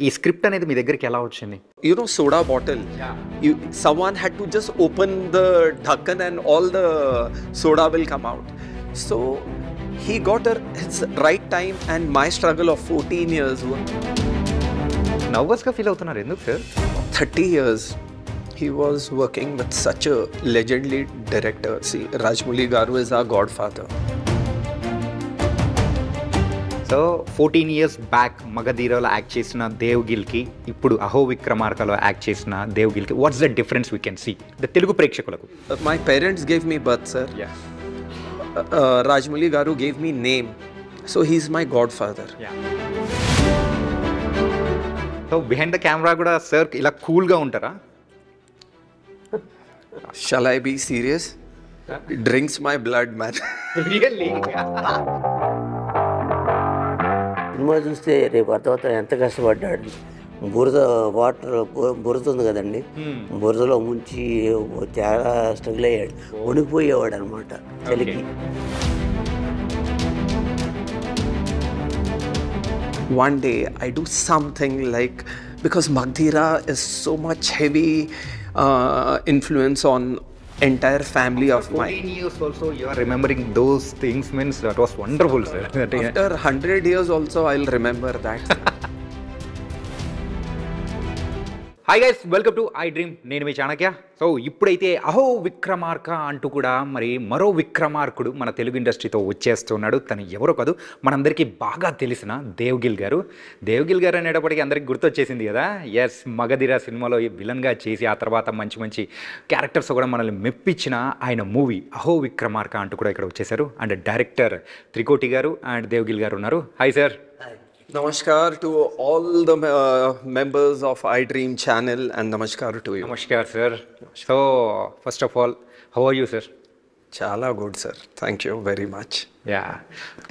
ఈ స్క్రిప్ట్ అనేది మీ దగ్గరికి ఎలా వచ్చింది? You know, soda bottle. Someone had to just open the dhakkan and all the soda will come out. So he got his right time, and my struggle of 14 years, నర్వస్‌గా feel అవుతున్నారు ఎందుకు sir? 30 years, he was working with such a legendary director. See, Rajamouli Garu is our godfather. So 14 years back మగధీరలో act చేసిన దేవ్గిల్కి, ఇప్పుడు అహో విక్రమార్కలో act చేసిన దేవ్గిల్కి what's the difference we can see the Telugu ప్రేక్షకులకు? My parents gave me birth, sir. Rajamouli Garu gave me name, so he's my godfather. So behind the camera కూడా sir ఇలా కూల్గా ఉంటారా? Shall I be serious? It drinks my blood, man. Really? Cinema చూస్తే రేపు అర్థమవుతాడు ఎంత కష్టపడ్డాడు. బురద ఉంది కదండి, బురదలో ముంచి చాలా స్ట్రగుల్ అయ్యాడు, వణికిపోయేవాడు అనమాట చలికి. One day I do something like, because Magdhira is so much heavy influence on entire family of mine. 14 years also you are remembering those things means that was wonderful, sir. After 100 years also I'll remember that. Hi guys, welcome to I dream. నేను మీ Chanakya. So ఇప్పుడైతే అహో విక్రమార్క అంటూ కూడా మరి మరో విక్రమార్కుడు మన తెలుగు ఇండస్ట్రీతో వచ్చేస్తున్నాడు. తను ఎవరో కాదు, మనందరికీ బాగా తెలిసిన దేవ్గిల్ గారు. దేవ్గిల్ గారు అనేటప్పటికీ అందరికీ గుర్తొచ్చేసింది కదా. ఎస్, మగధీర సినిమాలో విలన్గా చేసి ఆ తర్వాత మంచి మంచి క్యారెక్టర్స్ కూడా మనల్ని మెప్పించిన ఆయన మూవీ అహో విక్రమార్క అంటూ కూడా ఇక్కడ వచ్చేసారు. అండ్ డైరెక్టర్ త్రికోటి గారు అండ్ దేవ్గిల్ గారు ఉన్నారు. Hi sir. Namaskar to all the members of iDream channel, and namaskar to you. Namaskar, sir. So, first of all, how are you, sir? Chala good, sir. Thank you very much. Yeah.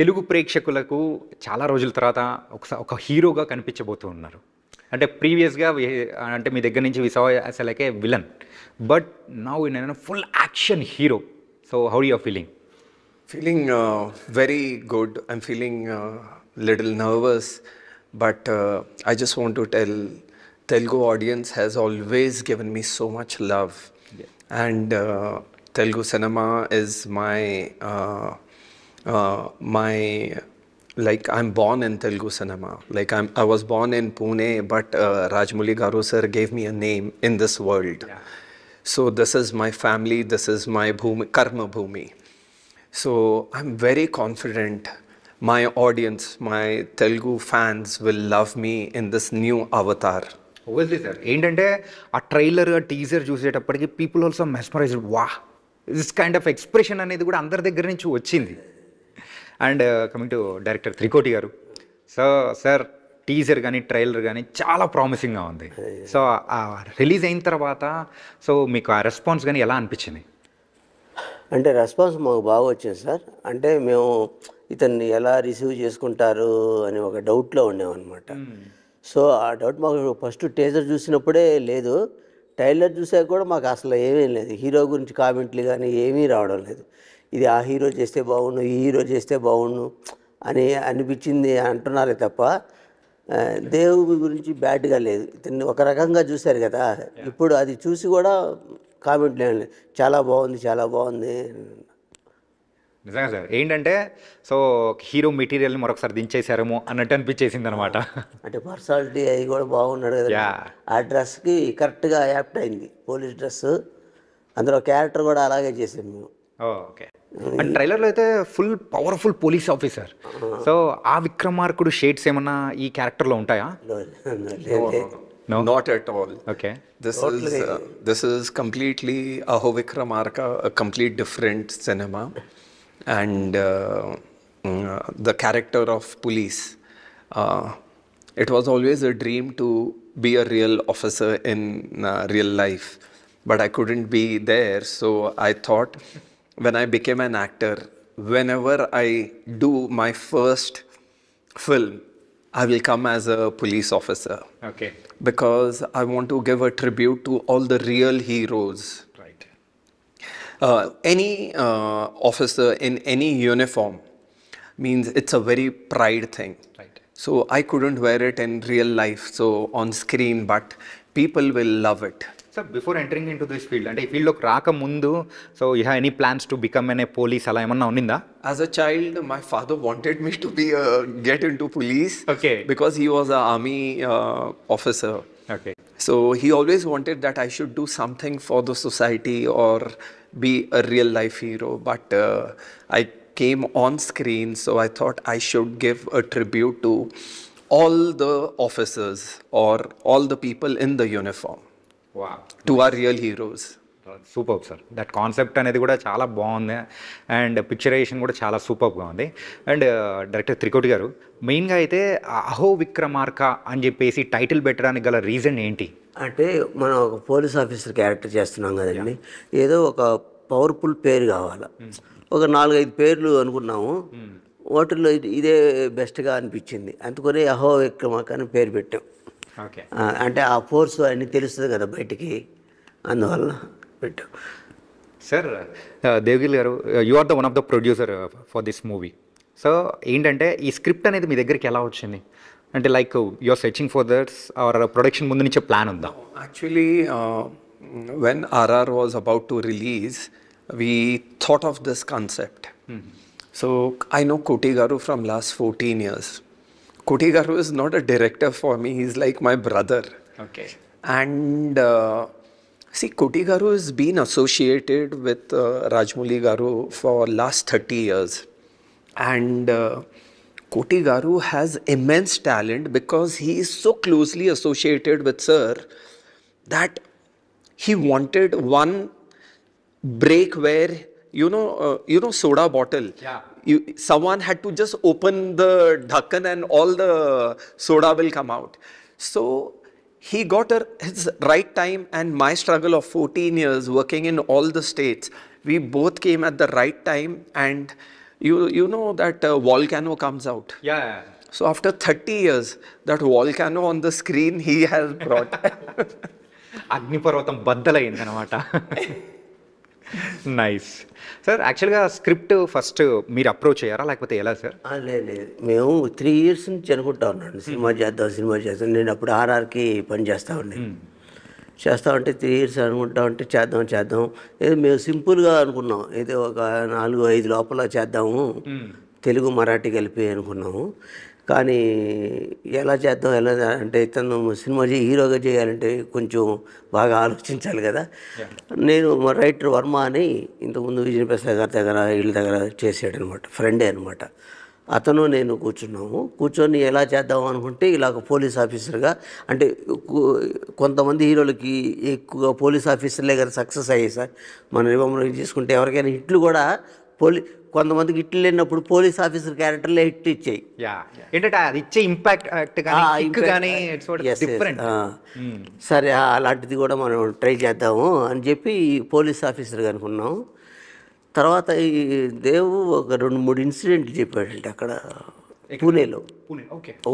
Telugu ప్రేక్షకులకు చాలా రోజుల తర్వాత ఒక హీరోగా కనిపించబోతూ ఉన్నారు. అంటే ప్రీవియస్గా అంటే మీ దగ్గర నుంచి we saw as like a villain, but now in full action hero. So how you are feeling? Feeling very good. I'm feeling little nervous, but I just want to tell Telugu audience has always given me so much love, and Telugu cinema is my like I'm born in Telugu cinema. Like I was born in Pune, but Rajamouli Garu sir gave me a name in this world. So this is my family, this is my bhumi, karma bhumi. So I'm very confident my audience, my Telugu fans will love me in this new avatar. Obviously sir. ఏంటంటే ఆ trailer, ఆ teaser చూసేటప్పటికి people also mesmerised. Wow, this kind of expression అనేది కూడా అందరి దగ్గర నుంచి వచ్చింది. And coming to director Trikoti garu. So sir, teaser కానీ ట్రైలర్ కానీ చాలా ప్రామిసింగ్గా ఉంది. సో ఆ రిలీజ్ అయిన తర్వాత సో మీకు ఆ రెస్పాన్స్ కానీ ఎలా అనిపించింది? అంటే రెస్పాన్స్ మాకు బాగా వచ్చింది సార్. అంటే మేము ఇతన్ని ఎలా రిసీవ్ చేసుకుంటారు అని ఒక డౌట్లో ఉన్నామన్నమాట. సో ఆ డౌట్ మాకు ఫస్ట్ టీజర్ చూసినప్పుడే లేదు, ట్రైలర్ చూసాక కూడా మాకు అసలు ఏమీ లేదు, హీరో గురించి కామెంట్లు కానీ ఏమీ రావడం లేదు. ఇది ఆ హీరో చేస్తే బాగుండు, ఈ హీరో చేస్తే బాగుండు అని అనిపించింది అంటున్నారే తప్ప దేవుడి గురించి బ్యాడ్గా లేదు. ఇతన్ని ఒక రకంగా చూశారు కదా, ఇప్పుడు అది చూసి కూడా కామెంట్లు ఏం లేదు, చాలా బాగుంది చాలా బాగుంది. నిజంగా సార్, ఏంటంటే సో హీరో మెటీరియల్ని మరొకసారి దించేశారేమో అన్నట్టు అనిపించేసింది అనమాట. అంటే పర్సనాలిటీ అది కూడా బాగున్నాడు కదా, ఆ డ్రెస్కి కరెక్ట్గా యాప్ట్ అయింది, పోలీస్ డ్రెస్. అందులో క్యారెక్టర్ కూడా అలాగే చేసాం మేము. ఓకే. అండ్ ట్రైలర్లో అయితే full powerful police officer. So ఆ విక్రమార్కుడు షేడ్స్ ఏమన్నా ఈ క్యారెక్టర్లో ఉంటాయా? No, not at all. Okay. This is completely Aho Vikramarka, a complete different cinema, and the character of police. It was always a dream to be a real officer in real life, but I couldn't be there. So I thought, when I became an actor, whenever I do my first film, I will come as a police officer. Okay. Because I want to give a tribute to all the real heroes. Right. Any officer in any uniform means it's a very pride thing. Right. So I couldn't wear it in real life, so on screen, but people will love it. Sir before entering in to this field అంటే ఈ ఫీల్డ్లోకి రాకముందు so you have any plans to become an A police అలా ఏమన్నా ఉన్నిందా? As a child, my father wanted me to get into police. Okay. Because he was an army officer. Okay. So he always wanted that I should do something for the society or be a real life hero. But I came on screen, so I thought I should give a tribute to all the officers or all the people in the uniform, to our real heroes. Super sir, that concept అనేది కూడా చాలా బాగుంది and picturisation కూడా చాలా సూపర్గా ఉంది. And director Trikoti గారు మెయిన్గా అయితే అహో విక్రమార్క అని చెప్పేసి టైటిల్ పెట్టడానికి గల రీజన్ ఏంటి? అంటే మనం ఒక పోలీస్ ఆఫీసర్ క్యారెక్టర్ చేస్తున్నాం కదండి, ఏదో ఒక పవర్ఫుల్ పేరు కావాలి. ఒక 4-5 పేర్లు అనుకున్నాము, వాటిల్లో ఇదే బెస్ట్గా అనిపించింది, అందుకని అహో విక్రమార్క అని పేరు పెట్టాం. ఓకే. అంటే ఆ ఫోర్స్ అన్నీ తెలుస్తుంది కదా బయటికి, అందువల్ల పెట్టాం. సార్ దేవగిరి గారు, you are the one of the producer for this movie. So ఏంటంటే ఈ స్క్రిప్ట్ అనేది మీ దగ్గరికి ఎలా వచ్చింది? అంటే like you are searching for that's are production ముందు నుంచే ప్లాన్ ఉందా? Actually, when RR was about to release, we thought of this concept. So I know Koti Garu from last 14 years. Koti Garu is not a director for me, he's like my brother. Okay. And see, Koti Garu has been associated with Rajmouli Garu for last 30 years. And Koti Garu has immense talent because he is so closely associated with Sir that he wanted one break where you know soda bottle. Yeah. Someone had to just open the dhakkan and all the soda will come out. So he got his right time, and my struggle of 14 years working in all the states, we both came at the right time. And you know that volcano comes out. Yeah. So after 30 years, that volcano on the screen he has brought. అగ్నిపర్వతం బద్దలైంది అనమాట. Nice sir. యాక్చువల్గా script first మీరు approach అయ్యారా లేకపోతే ఎలా sir? లేదు, మేము 3 years నుంచి అనుకుంటా ఉన్నాను సినిమా చేద్దాం. నేను అప్పుడు ఆర్ఆర్కి పని చేస్తూ ఉండే, చేస్తూ ఉంటే 3 years అనుకుంటా ఉంటే చేద్దాం ఏదో మేము సింపుల్గా అనుకున్నాం, ఏదో ఒక 4-5 లోపల చేద్దాము, తెలుగు మరాఠీ కలిపి అనుకున్నాము. కానీ ఎలా చేద్దాం అంటే ఇతను సినిమా హీరోగా చేయాలంటే కొంచెం బాగా ఆలోచించాలి కదా. నేను మా రైటర్ వర్మ అని ఇంతకుముందు విజయ్ ప్రసాద్ గారి దగ్గర వీళ్ళ దగ్గర చేసాడు అనమాట, ఫ్రెండే అనమాట. అతను నేను కూర్చొని ఎలా చేద్దాం అనుకుంటే ఇలాగ పోలీస్ ఆఫీసర్గా, అంటే కొంతమంది హీరోలకి ఎక్కువగా పోలీస్ ఆఫీసర్లే కదా సక్సెస్ అయ్యాయి సార్. మన రివంలో తీసుకుంటే ఎవరికైనా హిట్లు కూడా కొంతమందికి హిట్లు లేనప్పుడు పోలీస్ ఆఫీసర్ క్యారెక్టర్లే హిట్ ఇచ్చాయి. ఏంటంటే అది ఇచ్చే ఇంపాక్ట్ కానీ డిఫరెంట్. సరే అలాంటిది కూడా మనం ట్రై చేద్దాము అని చెప్పి పోలీస్ ఆఫీసర్గా అనుకున్నాము. తర్వాత ఈ దేవు ఒక 2-3 ఇన్సిడెంట్లు చెప్పాడంటే అక్కడ పూణేలో,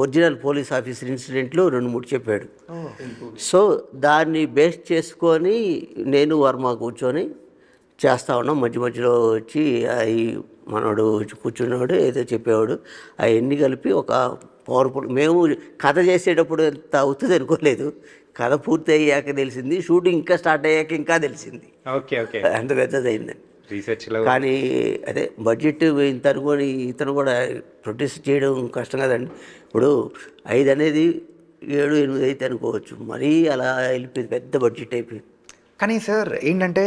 ఒరిజినల్ పోలీస్ ఆఫీసర్ ఇన్సిడెంట్లు 2-3 చెప్పాడు. సో దాన్ని బేస్ చేసుకొని నేను వర్మ కూర్చొని చేస్తూ ఉన్నాం. మధ్యలో వచ్చి ఈ మనోడు కూర్చున్నాడు, ఏదో చెప్పేవాడు, అవన్నీ కలిపి ఒక పవర్ఫుల్. మేము కథ చేసేటప్పుడు ఎంత అవుతుంది అనుకోలేదు, కథ పూర్తి అయ్యాక తెలిసింది, షూటింగ్ ఇంకా స్టార్ట్ అయ్యాక ఇంకా తెలిసింది. అంత పెద్దది అయిందండి రీసెర్చ్లో. కానీ అదే బడ్జెట్ ఇంత అనుకొని ఇతను కూడా ప్రొడ్యూస్ చేయడం కష్టం కదండి. ఇప్పుడు 5 అనేది 7-8 అయితే అనుకోవచ్చు, మరీ అలా వెళ్ళిపోయింది, పెద్ద బడ్జెట్ అయిపోయింది. కానీ సార్ ఏంటంటే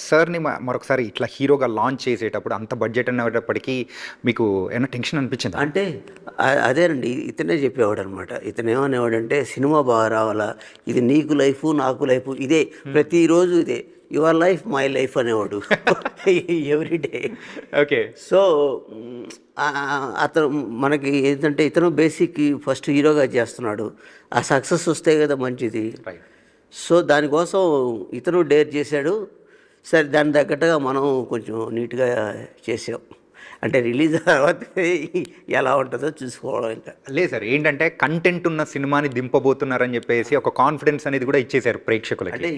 సార్ని మరొకసారి ఇట్లా హీరోగా లాంచ్ చేసేటప్పుడు అంత బడ్జెట్ అనేటప్పటికీ మీకు ఏమైనా టెన్షన్ అనిపించింది? అంటే అదేనండి, ఇతనే చెప్పేవాడు అనమాట. ఇతను ఏమనేవాడంటే సినిమా బాగా రావాలా, ఇది నీకు లైఫ్ నాకు లైఫ్, ఇదే ప్రతిరోజు ఇదే, యువర్ లైఫ్ మై లైఫ్ అనేవాడు ఎవ్రీడే. ఓకే. సో అతను మనకి ఏంటంటే ఇతను బేసిక్ ఫస్ట్ హీరోగా చేస్తున్నాడు, ఆ సక్సెస్ వస్తే కదా మంచిది. సో దానికోసం ఇతను డేర్ చేశాడు. సరే దాని తగ్గట్టుగా మనం కొంచెం నీట్గా చేసాం. అంటే రిలీజ్ తర్వాత ఎలా ఉంటుందో చూసుకోవడం. ఇంకా లేదు సార్, ఏంటంటే కంటెంట్ ఉన్న సినిమాని దింపబోతున్నారని చెప్పేసి ఒక కాన్ఫిడెన్స్ అనేది కూడా ఇచ్చేసారు ప్రేక్షకులకి.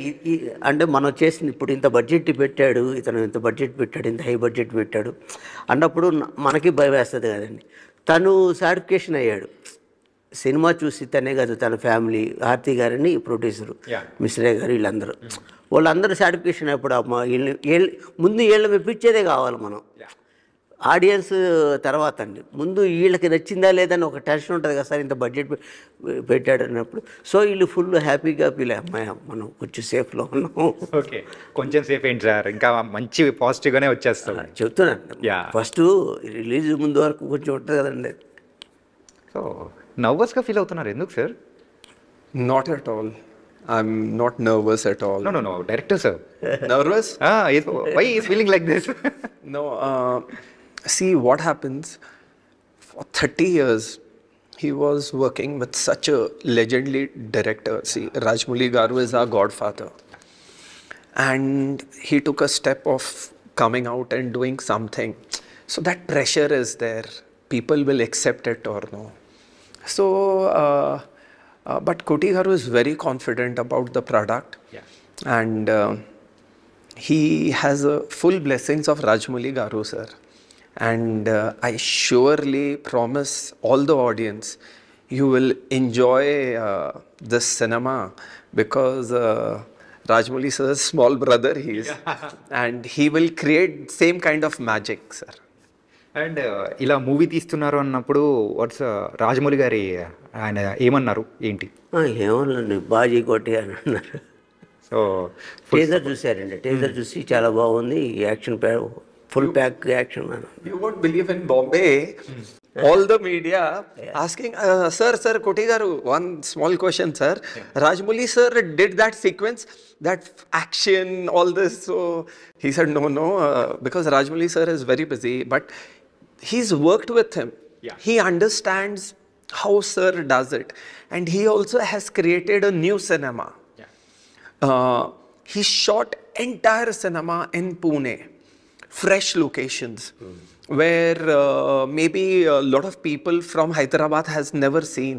అంటే మనం చేసిన ఇప్పుడు ఇంత బడ్జెట్ పెట్టాడు, ఇతను ఇంత బడ్జెట్ పెట్టాడు, ఇంత హై బడ్జెట్ పెట్టాడు అన్నప్పుడు మనకి భయం వేస్తుంది కదండి. తను సాటిఫికేషన్ అయ్యాడు. సినిమా చూసి తనే కాదు, తన ఫ్యామిలీ, ఆర్తి గారని ప్రొడ్యూసరు, Yeah. మిశ్రే గారు, వీళ్ళందరూ వాళ్ళందరూ సాటిఫికేషన్ అయినప్పుడు అమ్మ ముందు వీళ్ళ మెప్పించేదే కావాలి మనం. ఆడియన్స్ తర్వాత అండి, ముందు వీళ్ళకి నచ్చిందా లేదని ఒక టెన్షన్ ఉంటుంది కదా సార్, ఇంత బడ్జెట్ పెట్టాడు అన్నప్పుడు. సో వీళ్ళు ఫుల్ హ్యాపీగా ఫీల్ అమ్మాయి మనం కొంచెం సేఫ్లో ఉన్నాం. ఓకే, కొంచెం సేఫ్ ఏంటి సార్, ఇంకా మంచి పాజిటివ్గానే వచ్చేస్తాం. చెప్తున్నాను, Yeah. ఫస్ట్ రిలీజ్ ముందు వరకు కొంచెం ఉంటుంది కదండి. సో నర్వస్గా ఫీల్ అవుతున్నారు ఎందుకు సార్? Not at all. I'm not nervous at all. No director sir. Nervous? Why is feeling like this? No. See what happens. For 30 years, he was working with such a legendary director. See, Rajmouli Garu is our godfather. And he took a step of coming out and doing something. So that pressure is there. People will accept it or no. So, but Koti Garu is very confident about the product. Yeah. And he has full blessings of Rajmouli Garu, sir. And I surely promise all the audience you will enjoy this cinema because Rajmouli sir's small brother he is. And he will create same kind of magic, sir. And ఇలా movie తీస్తున్నారు అన్నప్పుడు watts Rajamouli గారి ఆయన ఏమన్నారు ఏంటి? ఏమన్నాండి, బాజీ కొట్టి అని అన్నారు. సో టీజర్ చూసారండి, టీజర్ చూసి చాలా బాగుంది, యాక్షన్ ఫుల్ ప్యాక్ యాక్షన్ అన్నారు. You won't believe in Bombay, all the media asking, sir, Koti Garu, one small question, sir. Rajmouli sir did that sequence, that action, all this. So he said, no, because Rajmouli sir is very busy, but he's worked with him. Yeah. He understands how sir does it. And he also has created a new cinema. He shot entire cinema in Pune. Fresh locations where maybe a lot of people from Hyderabad has never seen,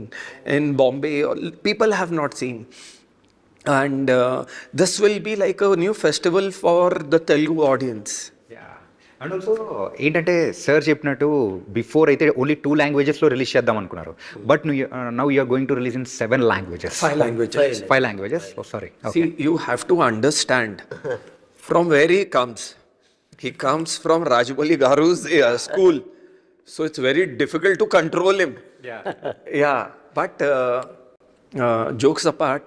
in Bombay people have not seen. And this will be like a new festival for the Telugu audience. And also ఏంటంటే sir చెప్పినట్టు before అయితే only 2 లాంగ్వేజెస్లో release చేద్దాం అనుకున్నారు, but now you're going to release in 7 languages. 5 languages. 5 languages. Sorry. See, you have to understand from where he comes. He comes from Rajmouli Garu's school, so it's very difficult to control him. Yeah, but jokes apart,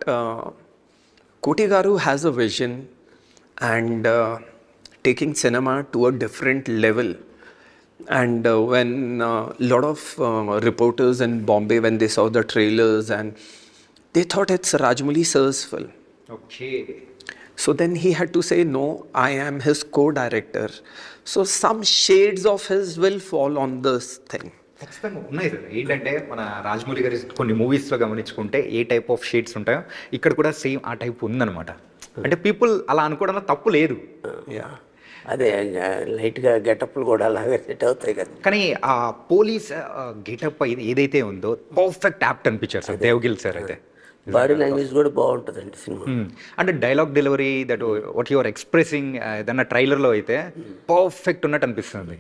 Koti Garu has a vision and taking cinema to a different level. And when a lot of reporters in Bombay, when they saw the trailers, and they thought it's Rajmouli sir's film. Okay. So then he had to say, no, I am his co-director. So some shades of his will fall on this thing. ఖచ్చితంగా ఉన్నాయి sir. ఏంటంటే మన రాజమౌళి గారి కొన్ని మూవీస్లో గమనించుకుంటే ఏ type of shades ఉంటాయో ఇక్కడ కూడా సేమ్ ఆ టైప్ ఉందన్నమాట. అంటే పీపుల్ అలా అనుకోవడంలో తప్పు లేదు. అదే లైట్గా గెటప్లు కూడా అలాగే సెట్ అవుతాయి కదా. కానీ ఆ పోలీస్ గెటప్ ఏదైతే ఉందో పర్ఫెక్ట్ యాప్ట్ అనిపించారు సార్ దేవగిల్ సార్ అయితే. బాడీ లాంగ్వేజ్ కూడా బాగుంటుందండి సినిమా. అంటే dialogue delivery that what your expressing ఏదన్నా ట్రైలర్లో అయితే పర్ఫెక్ట్ ఉన్నట్టు అనిపిస్తుంది.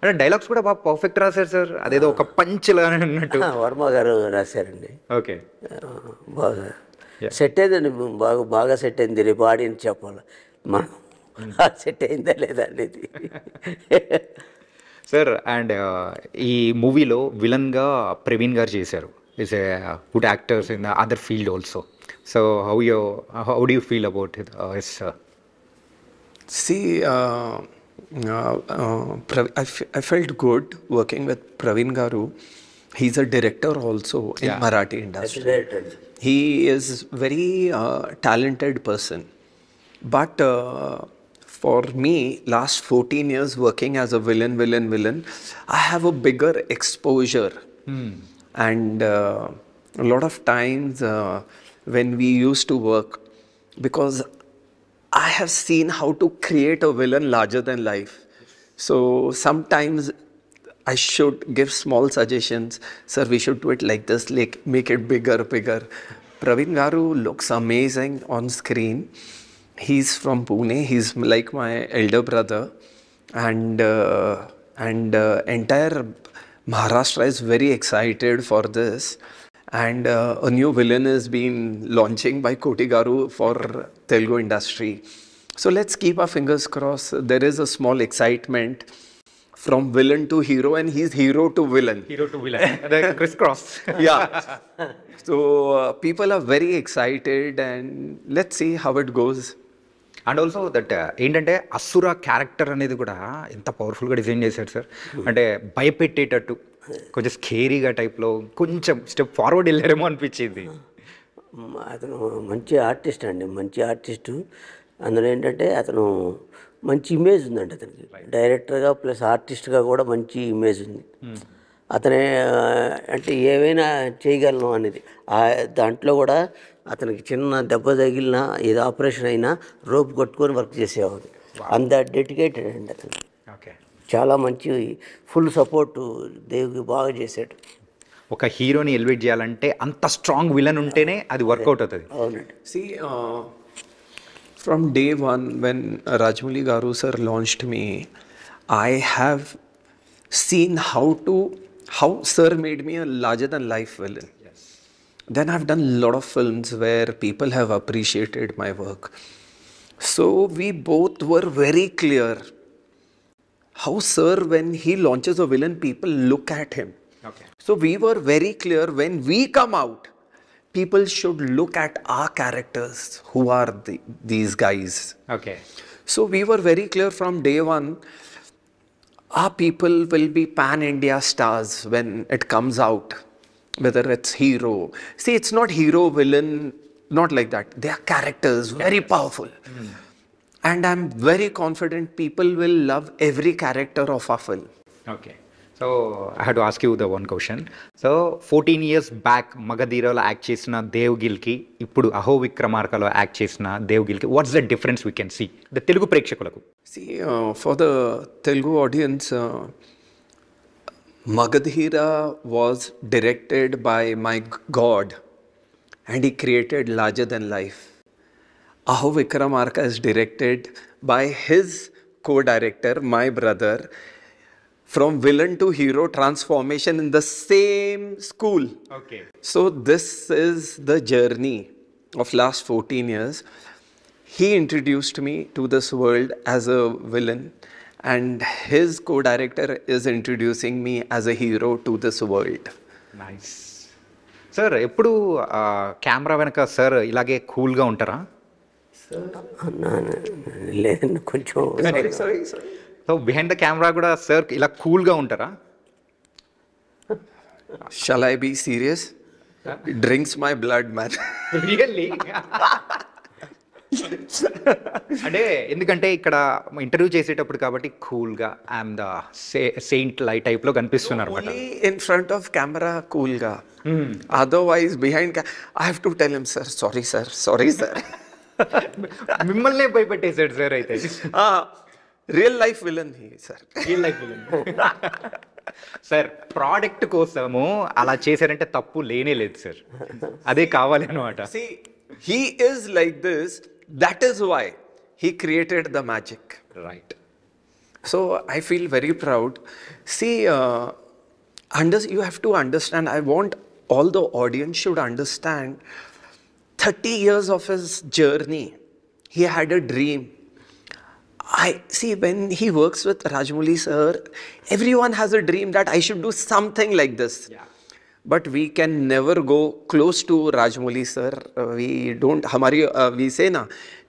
అంటే డైలాగ్స్ కూడా బాగా పర్ఫెక్ట్ రాశారు సార్, అదేదో ఒక పంచ్లా అన్నట్టు. వర్మ గారు రాశారండి. ఓకే, బాగా సెట్ అయిందండి, బాగా సెట్ అయింది. రేపు ఆడియన్స్ చెప్పాలి మనం సెట్ అయిందా లేదా అనేది. సార్ అండ్ ఈ మూవీలో విలన్గా ప్రవీణ్ గారు చేశారు. Is a good actors in the other field also. So how do you feel about his? See, I felt good working with Praveen Garu. He's a director also in Marathi industry. He is very talented person. But for me, last 14 years working as a villain, I have a bigger exposure. And a lot of times when we used to work, because I have seen how to create a villain larger than life. So sometimes I should give small suggestions. Sir, we should do it like this, like make it bigger. Praveen Garu looks amazing on screen. He's from Pune. He's like my elder brother. And entire Maharashtra is very excited for this, and a new villain is being launching by Koti Garu for Telugu industry. So let's keep our fingers crossed. There is a small excitement from villain to hero, and he's hero to villain. Hero to villain అదే criss cross. Yeah. So people are very excited, and let's see how it goes. And also that ఏంటంటే అసుర character అనేది కూడా ఎంత పవర్ఫుల్గా design చేశాడు sir. అంటే భయపెట్టేటట్టు కొంచెం స్కేరీగా టైప్లో కొంచెం స్టెప్ ఫార్వర్డ్ వెళ్ళారేమో అనిపించింది. అతను మంచి ఆర్టిస్ట్ అండి, మంచి ఆర్టిస్టు. అందులో ఏంటంటే అతను మంచి ఇమేజ్ ఉందండి అతనికి, డైరెక్టర్గా ప్లస్ ఆర్టిస్ట్గా కూడా మంచి ఇమేజ్ ఉంది. అతనే అంటే ఏవైనా చేయగలను అనేది దాంట్లో కూడా అతనికి చిన్న దెబ్బ తగిలినా ఏదో ఆపరేషన్ అయినా రోప్ కొట్టుకొని వర్క్ చేసేవాడు. అంత డెడికేటెడ్ అండి అతను. ఓకే, చాలా మంచి ఫుల్ సపోర్టు దేవుడికి బాగా చేశాడు. ఒక హీరోని ఎలివేట్ చేయాలంటే అంత స్ట్రాంగ్ విలన్ ఉంటేనే అది వర్కౌట్ అవుతుంది. అవునండి. See, from day one, when Rajmouli Garu sir launched me, I have seen how sir made me a larger than life villain. Yes. Then I've done a lot of films where people have appreciated my work. So we both were very clear how sir, when he launches a villain, people look at him. Okay, So we were very clear, when we come out, people should look at our characters, who are these guys. Okay, So we were very clear from day one, our people will be pan-India stars when it comes out, whether it's hero. See, it's not hero, villain, not like that. They are characters, very powerful. And I'm very confident people will love every character of our film. Okay. So I have to ask you the one question. So 14 years back మగధీరలో act చేసిన దేవ్గిల్కి ఇప్పుడు అహో విక్రమార్కలో act చేసిన దేవ్గిల్కి what's the difference we can see the Telugu ప్రేక్షకులకు? See, for the Telugu audience, Magadhira was directed by my God, and he created larger than life. Aho Vikramarka is directed by his co-director, my brother, from villain to hero transformation in the same school. Okay, So this is the journey of last 14 years. He introduced me to this world as a villain, and his co-director is introducing me as a hero to this world. Nice. Sir ఎప్పుడు camera వెనక sir ఇలాగే కూల్గా ఉంటారా? లేదండి, కొంచెం Sorry. So behind the camera కూడా sir ఇలా కూల్గా ఉంటారా? Shall I be serious? It drinks my blood, man. Really? అంటే ఎందుకంటే ఇక్కడ ఇంటర్వ్యూ చేసేటప్పుడు కాబట్టి కూల్గా ఐఎమ్ ద సెయింట్ లై టైప్లో కనిపిస్తున్నారు అనమాట. Only in front of camera, cool ga. Otherwise, behind I have to tell him, sir, sorry, sir. మిమ్మల్నే భయపెట్టేశాడు సార్ అయితే. Real life villain he, sir. Sir product కోసము అలా చేశారంటే తప్పు లేనే లేదు సార్, అదే కావాలి అనమాట. See, he is like this. That is why he created the magic. Right. So I feel very proud. See, you have to understand. I want all the audience should understand. 30 years of his journey, he had a dream. I see when he works with Rajmouli sir, everyone has a dream that I should do something like this. Yeah. But we can never go close to Rajmouli sir. We don't. We say na,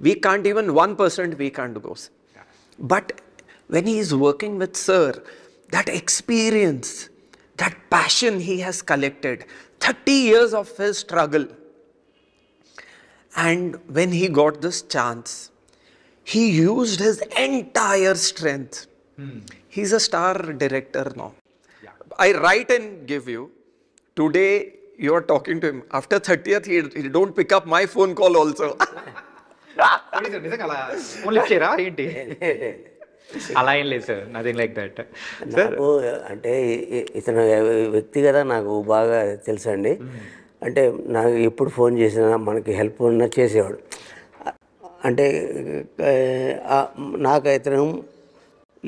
we can't even 1% we can't go. But when he is working with sir, that experience, that passion he has collected, 30 years of his struggle, and when he got this chance, he used his entire strength. He's a star director now. I write and give you. Today you are talking to him. After 30th, he don't pick up my phone call also. నిజంగా అలా phone lift చేయరా ఏంటి? అలా ఏం లేదు sir, nothing like that. నాకు అంటే ఇతను వ్యక్తిగత నాకు బాగా తెలుసండి. అంటే నాకు ఎప్పుడు ఫోన్ చేసినా మనకి హెల్ప్ ఉన్నా చేసేవాడు. అంటే నాకు ఇతను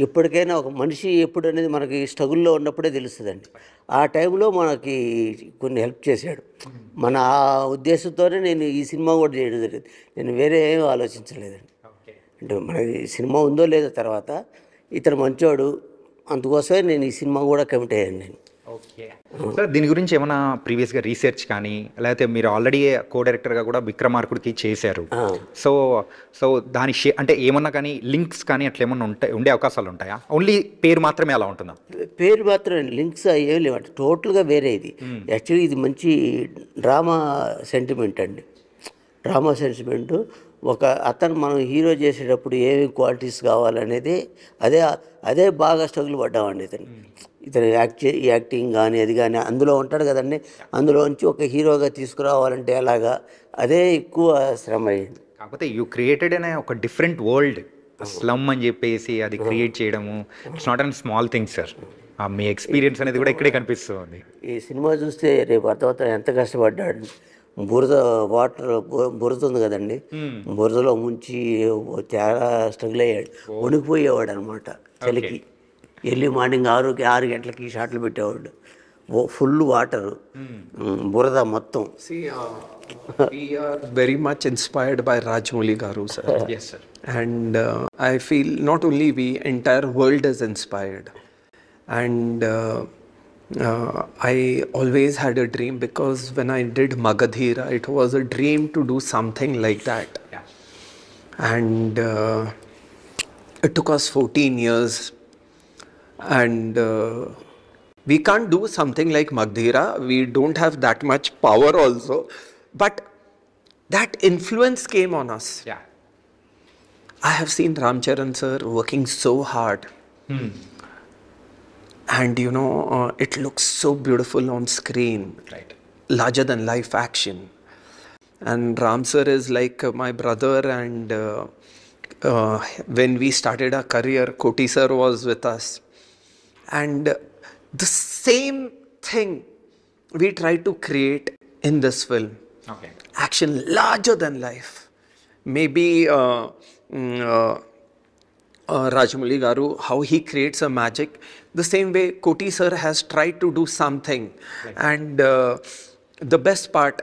ఎప్పటికైనా ఒక మనిషి ఎప్పుడు అనేది మనకి స్ట్రగుల్లో ఉన్నప్పుడే తెలుస్తుందండి. ఆ టైంలో మనకి కొన్ని హెల్ప్ చేశాడు. మన ఆ ఉద్దేశంతోనే నేను ఈ సినిమా కూడా చేయడం జరిగింది. నేను వేరే ఏం ఆలోచించలేదండి. అంటే మనకి సినిమా ఉందో లేదో తర్వాత, ఇతను మంచోడు, అందుకోసమే నేను ఈ సినిమా కూడా కమిట్ అయ్యాను నేను. ఓకే. సార్ దీని గురించి ఏమైనా ప్రీవియస్గా రీసెర్చ్ కానీ, లేకపోతే మీరు ఆల్రెడీ కో డైరెక్టర్గా కూడా విక్రమార్కుడికి చేశారు. సో సో దాని అంటే ఏమన్నా కానీ లింక్స్ కానీ అట్లా ఏమన్నా ఉండే అవకాశాలు ఉంటాయా? ఓన్లీ పేరు మాత్రమే అలా ఉంటుందా? పేరు మాత్రం, లింక్స్ ఏం లేవండి, టోటల్గా వేరే ఇది. యాక్చువల్లీ ఇది మంచి డ్రామా సెంటిమెంట్ అండి. Drama sentiment. ఒక అతను మనం హీరో చేసేటప్పుడు ఏమేమి క్వాలిటీస్ కావాలనేది అదే బాగా స్ట్రగుల్ పడ్డామండి ఇతను యాక్టింగ్ కానీ అది కానీ అందులో ఉంటాడు కదండి. అందులోంచి ఒక హీరోగా తీసుకురావాలంటే ఎలాగా, అదే ఎక్కువ శ్రమ అయ్యింది. కాకపోతే యూ క్రియేటెడ్ అనే ఒక డిఫరెంట్ వరల్డ్, స్లమ్ అని చెప్పేసి అది క్రియేట్ చేయడము, it's not and small thing sir. Me experience అనేది కూడా ఇక్కడే కనిపిస్తుంది. ఈ సినిమా చూస్తే రేపు అర్థమవుతాను ఎంత కష్టపడ్డాడు. బురద ఉంది కదండి, బురదలో ముంచి చాలా స్ట్రగుల్ అయ్యాడు. వణికిపోయేవాడు అనమాట చలికి. ఎర్లీ మార్నింగ్ 6 గంటలకి షాట్లు పెట్టేవాడు. ఫుల్ వాటర్, బురద మొత్తం. See, we are very much inspired by Rajamouli Garu, sir. Yes, sir. And I feel not only we, entire world is inspired. And I always had a dream, because when I did Magadhira, it was a dream to do something like that. Yeah. And it took us 14 years. And we can't do something like Magadhira. We don't have that much power also. But that influence came on us. Yeah. I have seen Ram Charan sir working so hard. And you know, it looks so beautiful on screen. Right. Larger than life action. And Ram sir is like my brother. And when we started our career, Koti sir was with us. And the same thing we try to create in this film. Okay. Action larger than life. Maybe Rajamouli Garu, how he creates a magic, the same way Koti sir has tried to do something. Right. And the best part,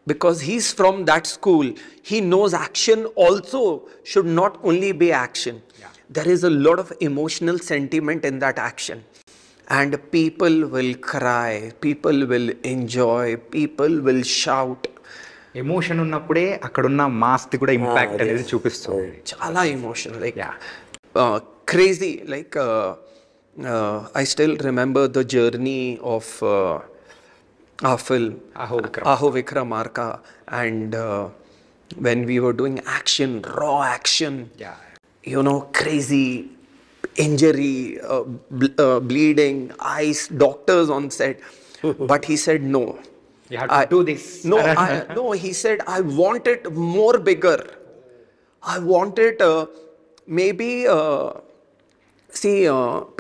because he's from that school, he knows action also should not only be action. Yeah. There is a lot of emotional sentiment in that action. And people will cry, people will enjoy, people will shout. Emotion ఉన్నప్పుడే అక్కడున్న మాస్ది కూడా impact అనేది చూపిస్తుంది. Chala emotion, like Yeah. Crazy. Like I still remember the journey of our film Aho Vikramarka, and when we were doing action, raw action. Yeah. You know, crazy injury, bleeding, eyes, doctors on set. But he said no. You have to do this. No, he said, I want it more bigger. I want it maybe,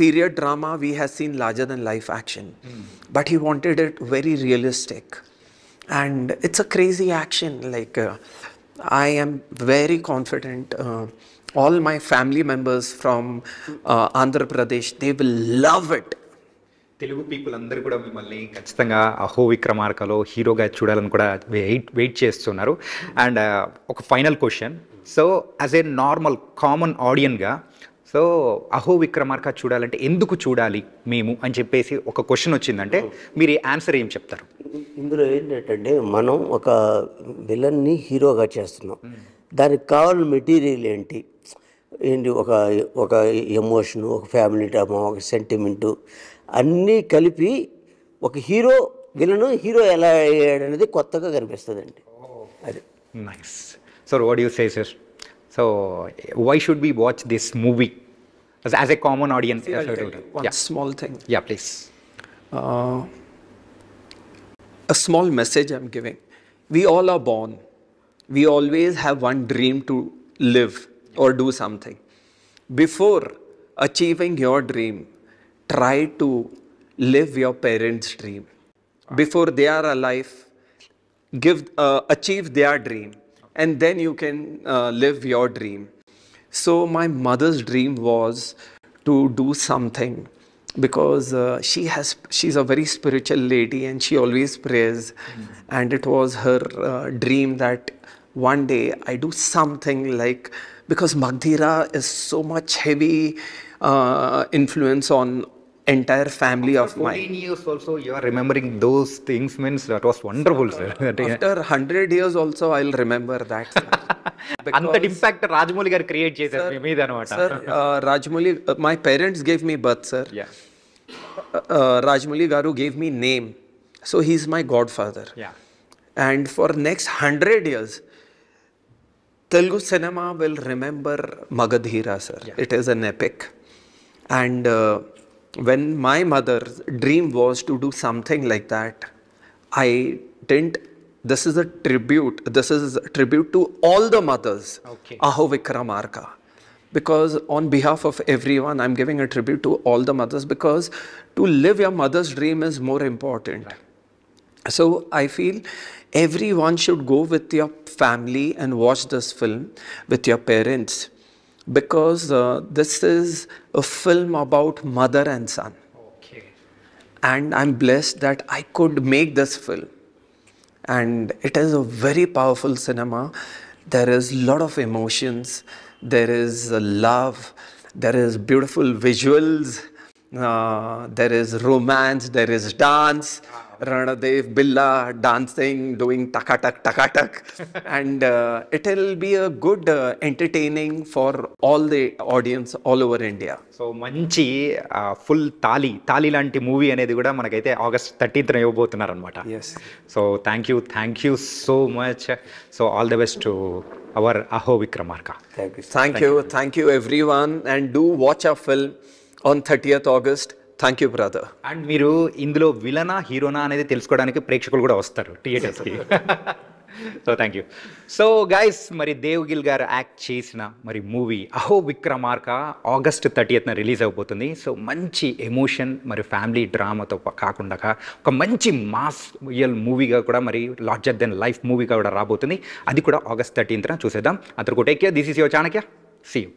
period drama, we have seen larger than life action. But he wanted it very realistic. And it's a crazy action. Like, I am very confident. All my family members from Andhra Pradesh, they will love it. Telugu people అందరూ కూడా మిమ్మల్ని ఖచ్చితంగా అహో విక్రమార్కలో హీరోగా చూడాలని కూడా wait చేస్తున్నారు. And ఒక final question. So as a normal common ఆడియన్గా, సో అహో విక్రమార్క చూడాలంటే ఎందుకు చూడాలి మేము అని చెప్పేసి ఒక క్వశ్చన్ వచ్చిందంటే మీరు ఆన్సర్ ఏం చెప్తారు? ఇందులో ఏంటంటే మనం ఒక విలన్ని హీరోగా చేస్తున్నాం. దానికి కావాల్సిన మెటీరియల్ ఏంటి, ఒక ఎమోషను, ఒక ఫ్యామిలీ డ్రామా, ఒక సెంటిమెంటు అన్నీ కలిపి ఒక హీరో ఎలా అయ్యాడు అనేది కొత్తగా కనిపిస్తుందండి. అది nice. So what you say sir? So why should we watch this movie as a common audience? One small thing. Yeah, please. A small message I'm giving. We all are born. We always have one dream to live or do something. Before achieving your dream, try to live your parents' dream. Before they are alive, achieve their dream, and then you can live your dream. So my mother's dream was to do something because she's a very spiritual lady and she always prays. And it was her dream that one day I do something like, because Magdhira is so much heavy influence on entire family of mine. 14 years also you are remembering those things means that was wonderful, sir. After 100 years also I'll remember that, sir. అంత impact Rajamouli గారు create చేశారు మీ మీద అనమాట. Sir, Rajmouli, my parents gave me birth, sir. Yeah. Rajmouli Garu gave me name, so he's my godfather. Yeah. And for next 100 years, Telugu cinema will remember Magadhira, sir. Yeah. It is an epic. And when my mother's dream was to do something like that, I didn't. This is a tribute. This is a tribute to all the mothers. Okay. Aho Vikramarka. Because on behalf of everyone, I'm giving a tribute to all the mothers, because to live your mother's dream is more important. So I feel everyone should go with your family and watch this film with your parents, because this is a film about mother and son. Okay. And I'm blessed that I could make this film. And it is a very powerful cinema. There is a lot of emotions. There is love. There is beautiful visuals. There is romance. There is dance. Ranadev, Billa dancing, doing takatak. And it will be a good entertaining for all the audience all over India. So మంచి full తాలి లాంటి movie అనేది కూడా మనకైతే August 13th ఇవ్వబోతున్నారు అనమాట. Yes. So thank you so much. So all the best to our అహో Vikramarka. Thank you everyone, and do watch our film on 30th August. Thank you, brother. And మీరు ఇందులో విలనా హీరోనా అనేది తెలుసుకోవడానికి ప్రేక్షకులు కూడా వస్తారు థియేటర్స్కి. So thank you. So guys, మరి దేవ్గిల్ గారు యాక్ట్ చేసిన మరి movie Aho Vikramarka August 30th release అయిపోతుంది. సో మంచి ఎమోషన్ మరి ఫ్యామిలీ డ్రామాతో కాకుండా ఒక మంచి మాస్ రియల్ మూవీగా కూడా మరి లార్జర్ దెన్ లైఫ్ మూవీగా కూడా రాబోతుంది. అది కూడా August 13th చూసేద్దాం. అందరికీ take care. This is your Chanakya. See you.